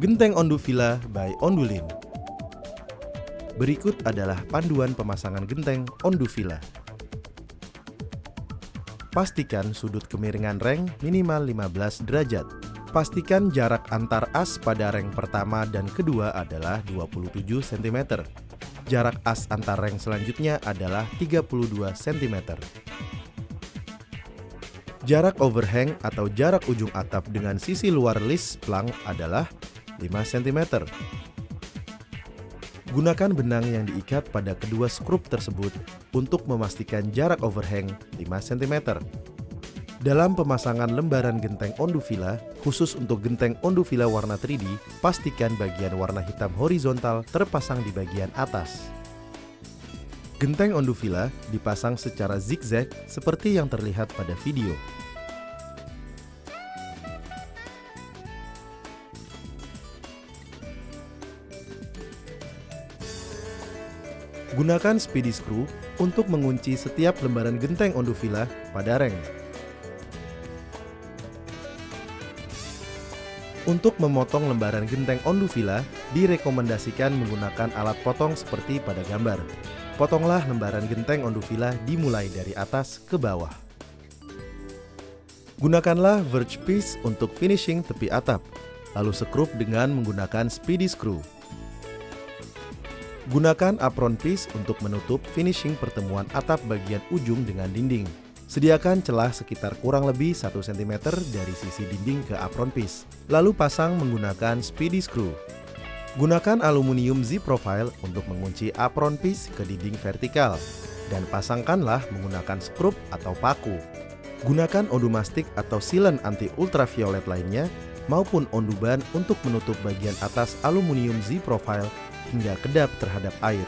Genteng Onduvilla by Ondulin. Berikut adalah panduan pemasangan genteng Onduvilla. Pastikan sudut kemiringan reng minimal 15 derajat. Pastikan jarak antar as pada reng pertama dan kedua adalah 27 cm. Jarak as antar reng selanjutnya adalah 32 cm. Jarak overhang atau jarak ujung atap dengan sisi luar list plank adalah 5 cm. Gunakan benang yang diikat pada kedua skrup tersebut untuk memastikan jarak overhang 5 cm. Dalam pemasangan lembaran genteng Onduvilla, khusus untuk genteng Onduvilla warna 3D, pastikan bagian warna hitam horizontal terpasang di bagian atas. Genteng Onduvilla dipasang secara zigzag seperti yang terlihat pada video. Gunakan speedy screw untuk mengunci setiap lembaran genteng Onduvilla pada reng. Untuk memotong lembaran genteng Onduvilla, direkomendasikan menggunakan alat potong seperti pada gambar. Potonglah lembaran genteng Onduvilla dimulai dari atas ke bawah. Gunakanlah verge piece untuk finishing tepi atap, lalu sekrup dengan menggunakan speedy screw. Gunakan apron piece untuk menutup finishing pertemuan atap bagian ujung dengan dinding. Sediakan celah sekitar kurang lebih 1 cm dari sisi dinding ke apron piece, lalu pasang menggunakan speedy screw. Gunakan aluminium Z-profile untuk mengunci apron piece ke dinding vertikal, dan pasangkanlah menggunakan skrup atau paku. Gunakan ondumastik atau sealant anti ultraviolet lainnya, maupun onduban untuk menutup bagian atas aluminium Z-profile hingga kedap terhadap air.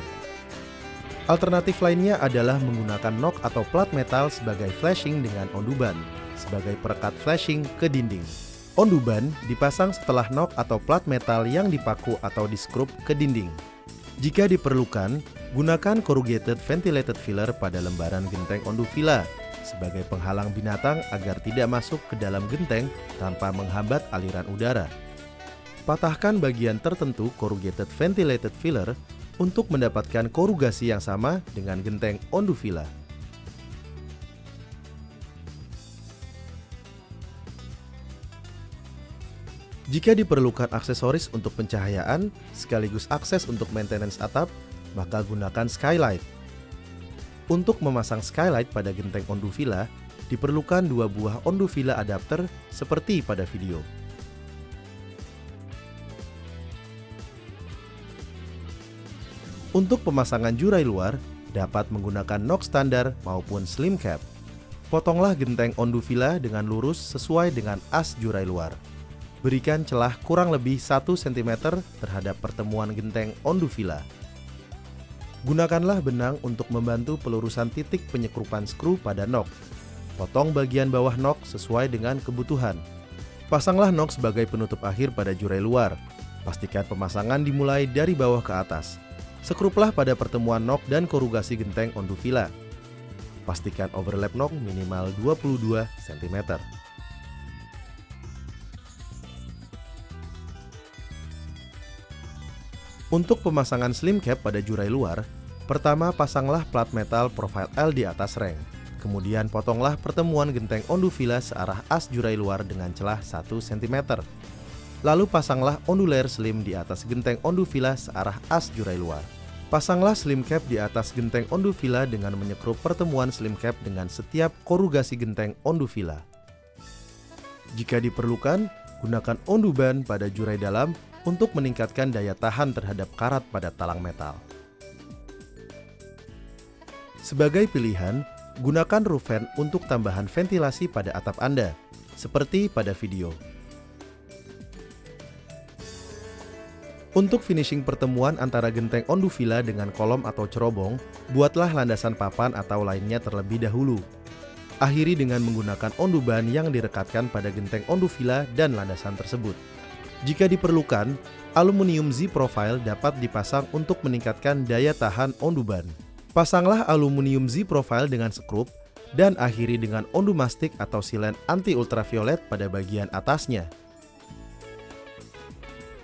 Alternatif lainnya adalah menggunakan nok atau plat metal sebagai flashing dengan onduban, sebagai perekat flashing ke dinding. Onduban dipasang setelah nok atau plat metal yang dipaku atau diskrup ke dinding. Jika diperlukan, gunakan corrugated ventilated filler pada lembaran genteng Onduvilla sebagai penghalang binatang agar tidak masuk ke dalam genteng tanpa menghambat aliran udara. Patahkan bagian tertentu corrugated ventilated filler untuk mendapatkan korugasi yang sama dengan genteng Onduvilla. Jika diperlukan aksesoris untuk pencahayaan sekaligus akses untuk maintenance atap, maka gunakan skylight. Untuk memasang skylight pada genteng Onduvilla, diperlukan 2 buah Onduvilla adapter seperti pada video. Untuk pemasangan jurai luar, dapat menggunakan nok standar maupun slim cap. Potonglah genteng Onduvilla dengan lurus sesuai dengan as jurai luar. Berikan celah kurang lebih 1 cm terhadap pertemuan genteng Onduvilla. Gunakanlah benang untuk membantu pelurusan titik penyekrupan skru pada nok. Potong bagian bawah nok sesuai dengan kebutuhan. Pasanglah nok sebagai penutup akhir pada jurai luar. Pastikan pemasangan dimulai dari bawah ke atas. Sekruplah pada pertemuan nok dan korugasi genteng Onduvilla. Pastikan overlap nok minimal 22 cm. Untuk pemasangan slim cap pada jurai luar, pertama pasanglah plat metal profile L di atas reng. Kemudian potonglah pertemuan genteng Onduvilla searah as jurai luar dengan celah 1 cm. Lalu pasanglah onduler slim di atas genteng Onduvilla searah as jurai luar. Pasanglah slim cap di atas genteng Onduvilla dengan menyekrup pertemuan slim cap dengan setiap korugasi genteng Onduvilla. Jika diperlukan, gunakan onduban pada jurai dalam untuk meningkatkan daya tahan terhadap karat pada talang metal. Sebagai pilihan, gunakan roof fan untuk tambahan ventilasi pada atap Anda, seperti pada video. Untuk finishing pertemuan antara genteng Onduvilla dengan kolom atau cerobong, buatlah landasan papan atau lainnya terlebih dahulu. Akhiri dengan menggunakan onduban yang direkatkan pada genteng Onduvilla dan landasan tersebut. Jika diperlukan, aluminium Z-profile dapat dipasang untuk meningkatkan daya tahan onduban. Pasanglah aluminium Z-profile dengan sekrup dan akhiri dengan ondumastik atau sealant anti ultraviolet pada bagian atasnya.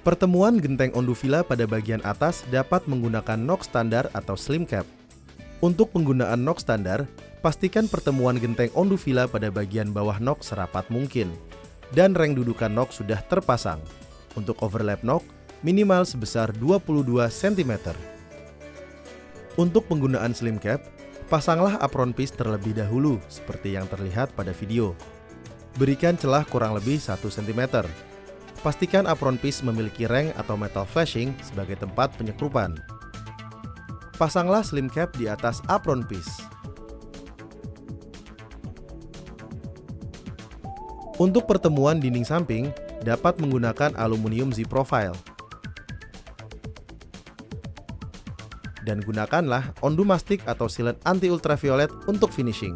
Pertemuan genteng Onduvilla pada bagian atas dapat menggunakan nok standar atau slim cap. Untuk penggunaan nok standar, pastikan pertemuan genteng Onduvilla pada bagian bawah nok serapat mungkin, dan reng dudukan nok sudah terpasang. Untuk overlap nok, minimal sebesar 22 cm. Untuk penggunaan slim cap, pasanglah apron piece terlebih dahulu seperti yang terlihat pada video. Berikan celah kurang lebih 1 cm. Pastikan apron piece memiliki reng atau metal flashing sebagai tempat penyekrupan. Pasanglah slim cap di atas apron piece. Untuk pertemuan dinding samping, dapat menggunakan aluminium Z-Profile. Dan gunakanlah Ondumastic atau sealant anti ultraviolet untuk finishing.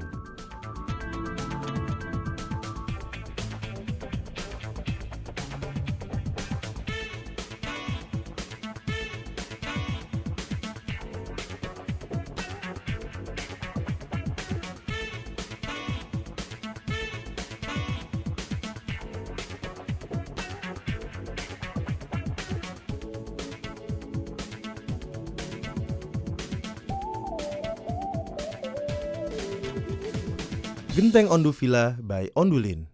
Genteng Onduvilla by Ondulin.